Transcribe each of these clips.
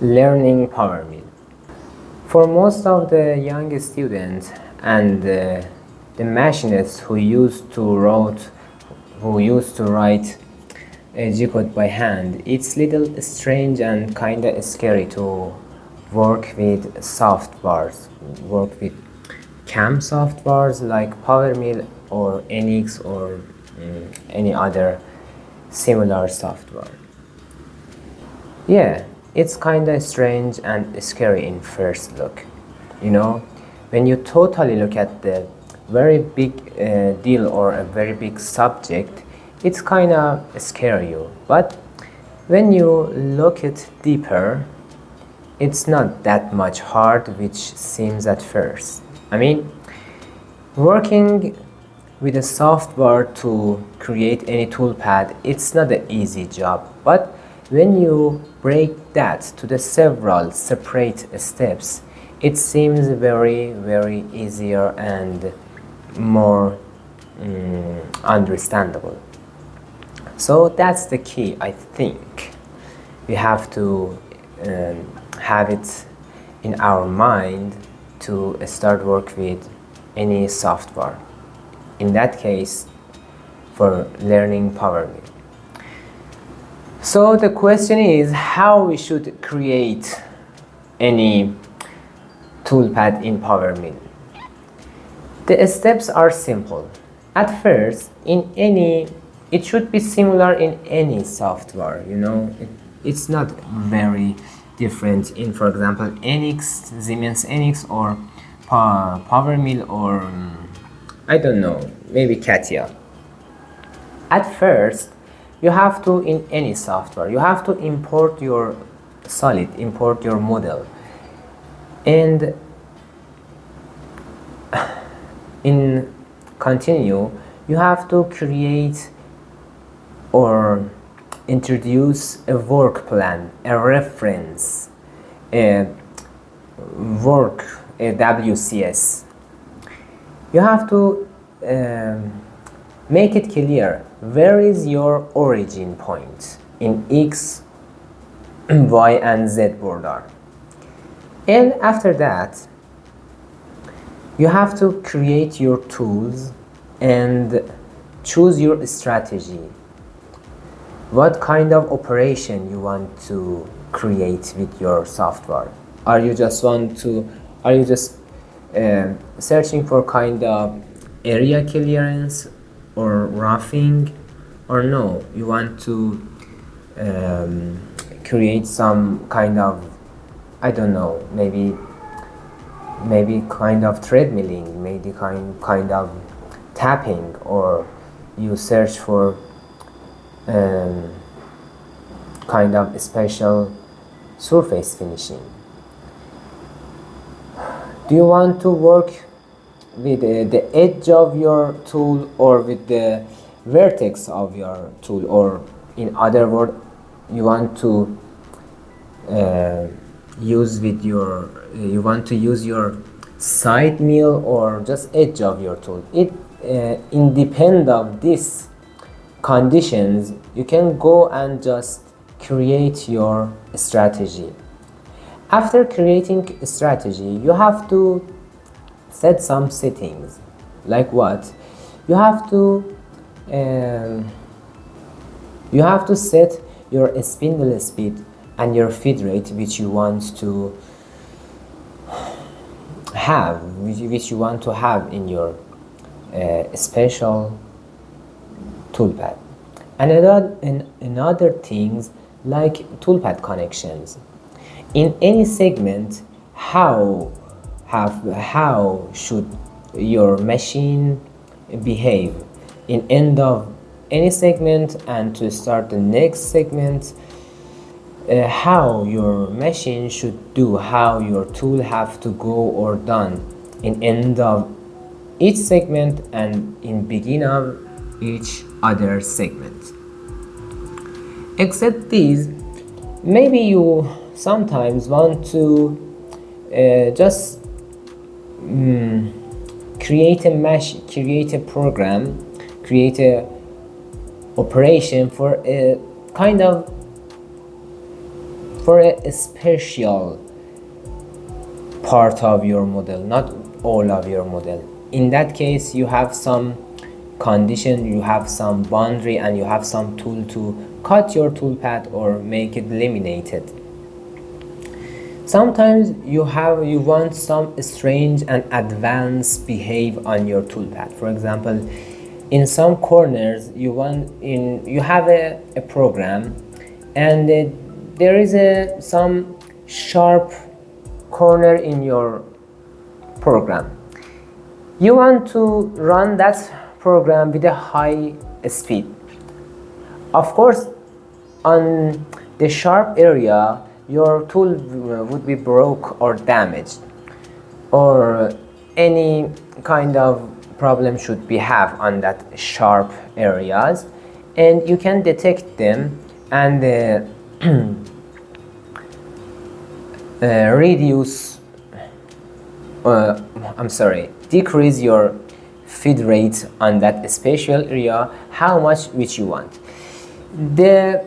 Learning powermill. For most of the young students and the machinists who used to write G-code by hand, it's little strange and kinda scary to work with softwares, work with CAM softwares like powermill or NX or any other similar software. Yeah, it's kinda strange and scary in first look. You know, when you totally look at the very big deal or a very big subject, it's kinda scare you. But when you look it deeper, it's not that much hard, which seems at first. I mean, working with a software to create any toolpad, it's not an easy job. But when you break that to the several separate steps, it seems very, very easier and more understandable. So that's the key, I think. We have to have it in our mind to start work with any software. In that case, for learning powermill. So the question is how we should create any toolpad in powermill. The steps are simple. At first, it should be similar in any software, you know. It's not very different in, for example, NX, Siemens NX or powermill or I don't know, maybe Katia. At first, you have to, in any software, you have to import your solid, import your model. And in continue, you have to create or introduce a work plan, a reference, a WCS. You have to make it clear where is your origin point in X, Y, and Z border. And after that, you have to create your tools and choose your strategy. What kind of operation you want to create with your software? Are you just searching for kind of area clearance or roughing, or no, you want to create some kind of, I don't know, maybe kind of treadmilling, maybe kind of tapping, or you search for kind of special surface finishing. Do you want to work with the edge of your tool or with the vertex of your tool, or in other words, you want to use your side mill or just edge of your tool? It independent of these conditions, you can go and just create your strategy. After creating a strategy, you have to set some settings. Like what? You have to set your spindle speed and your feed rate, which you want to have, in your special toolpad. And another things like toolpad connections. In any segment, how should your machine behave in end of any segment, and to start the next segment, how your machine should do, how your tool have to go or done in end of each segment and in beginning of each other segment. Except these, maybe you sometimes want to just create a program, create a operation for a kind of for a special part of your model, not all of your model. In that case, you have some condition, you have some boundary, and you have some tool to cut your toolpath or make it laminated. Sometimes you want some strange and advanced behave on your toolpath. For example, in some corners you have a program, and there is some sharp corner in your program. You want to run that program with a high speed. Of course, on the sharp area, your tool would be broke or damaged, or any kind of problem should be have on that sharp areas, and you can detect them and decrease your feed rate on that special area how much which you want. The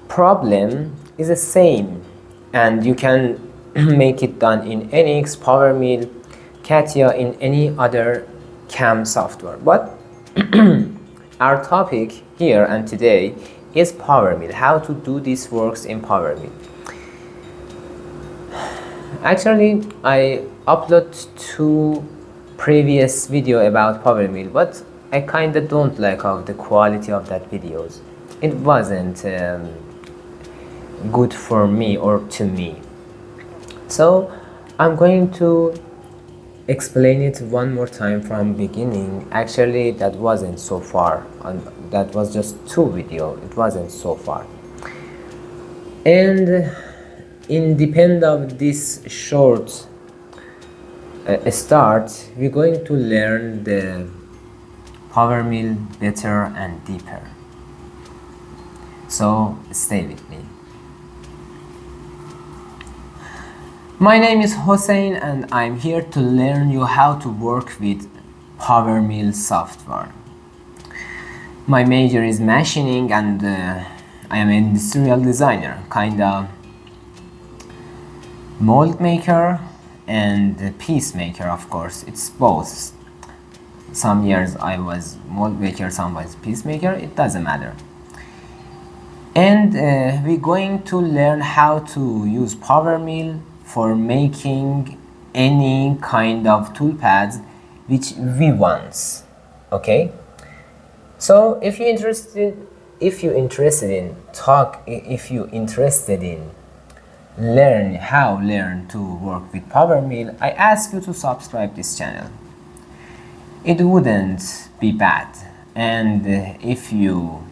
problem is the same, and you can make it done in NX, powermill, CATIA, in any other CAM software. But our topic here and today is powermill, how to do these works in powermill. Actually, I uploaded 2 previous video about powermill, but I kinda don't like of the quality of that videos. It wasn't good for me or to me. So I'm going to explain it one more time from beginning. Actually, that wasn't so far, and that was just 2 video. It wasn't so far. And independent of this short start, we're going to learn the powermill better and deeper. So stay with me. My name is Hossein, and I'm here to learn you how to work with powermill software. My major is machining, and I am an industrial designer, kinda mold maker and piece maker. Of course, it's both. Some years I was mold maker, some was piece maker, it doesn't matter. And we're going to learn how to use powermill for making any kind of toolpaths which we want. Okay, so if you're interested in learn to work with powermill, I ask you to subscribe this channel. It wouldn't be bad. And if you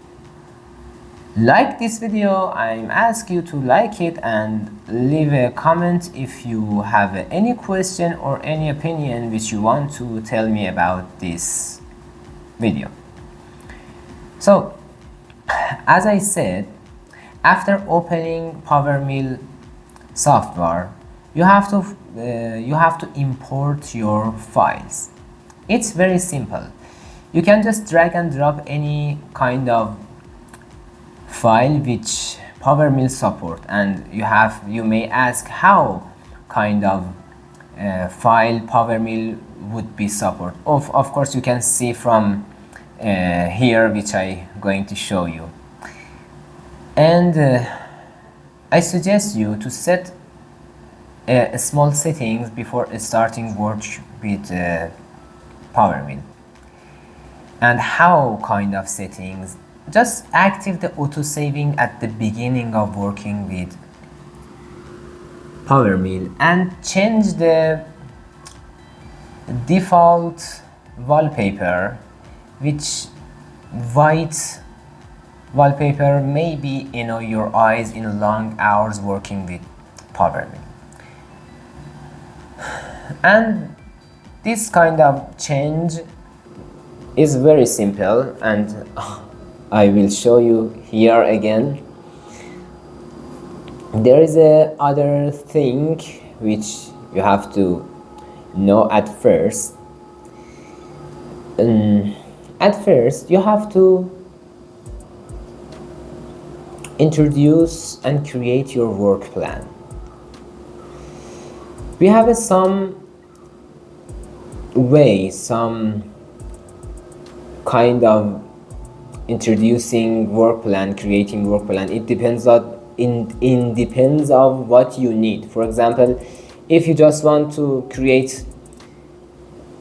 like this video, I'm ask you to like it and leave a comment if you have any question or any opinion which you want to tell me about this video. So, as I said, after opening powermill software, you have to import your files. It's very simple. You can just drag and drop any kind of file which powermill support, and you may ask how kind of file powermill would be support. Of course, you can see from here, which I going to show you. And I suggest you to set small settings before starting work with powermill. And how kind of settings? Just active the auto saving at the beginning of working with powermill, and change the default wallpaper, which white wallpaper may be your eyes in long hours working with powermill. And this kind of change is very simple, and I will show you here again. There is a other thing which you have to know at first. At first, you have to introduce and create your work plan. We have some way, some kind of introducing work plan, creating work plan. It depends on depends of what you need. For example, if you just want to create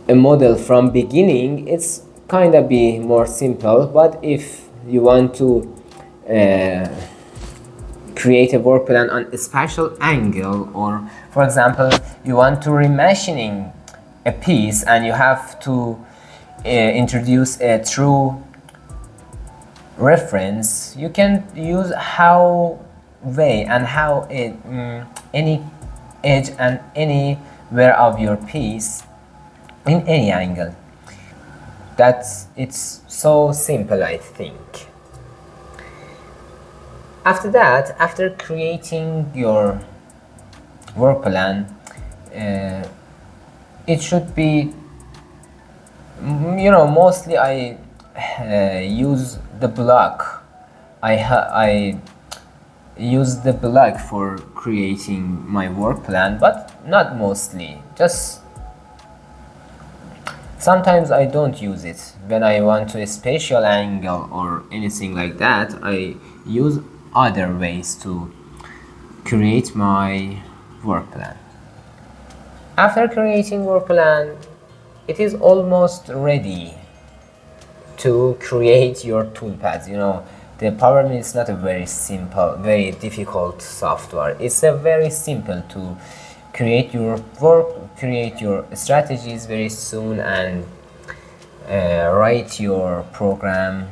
a model from beginning, it's kind of be more simple. But if you want to create a work plan on a special angle, or for example you want to remachining a piece and you have to introduce a true reference, you can use how way and how any edge and anywhere of your piece in any angle. It's so simple, I think. After that, after creating your work plan, it should be, mostly I use the block. I use the block for creating my work plan, but not mostly. Just sometimes I don't use it. When I want to a spatial angle or anything like that, I use other ways to create my work plan. After creating work plan, it is almost ready to create your toolpaths. The powermill is not a very simple, very difficult software. It's a very simple to create your work, create your strategies very soon, and write your program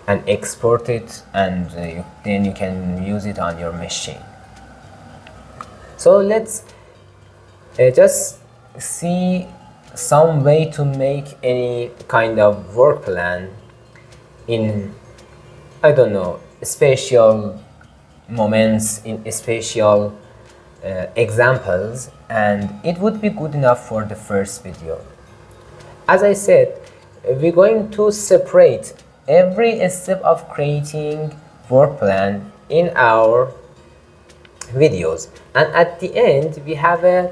and export it, and then you can use it on your machine. So let's just see some way to make any kind of work plan in, I don't know, spatial moments, in spatial examples, and it would be good enough for the first video. As I said, we're going to separate every step of creating work plan in our videos, and at the end we have a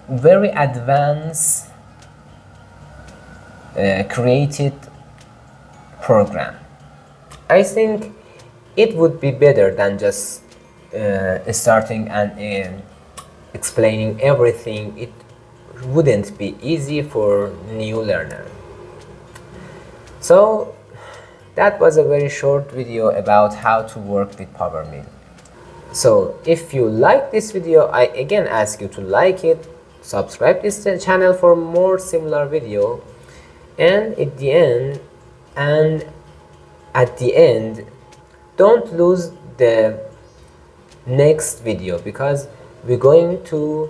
very advanced created program. I think it would be better than just starting and explaining everything. It wouldn't be easy for new learner. So that was a very short video about how to work with powermill. So if you like this video, I again ask you to like it, subscribe this channel for more similar video, and at the end don't lose the next video, because we're going to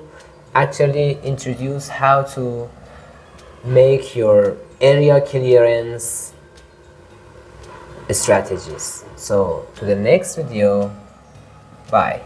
actually introduce how to make your area clearance strategies. So to the next video, bye.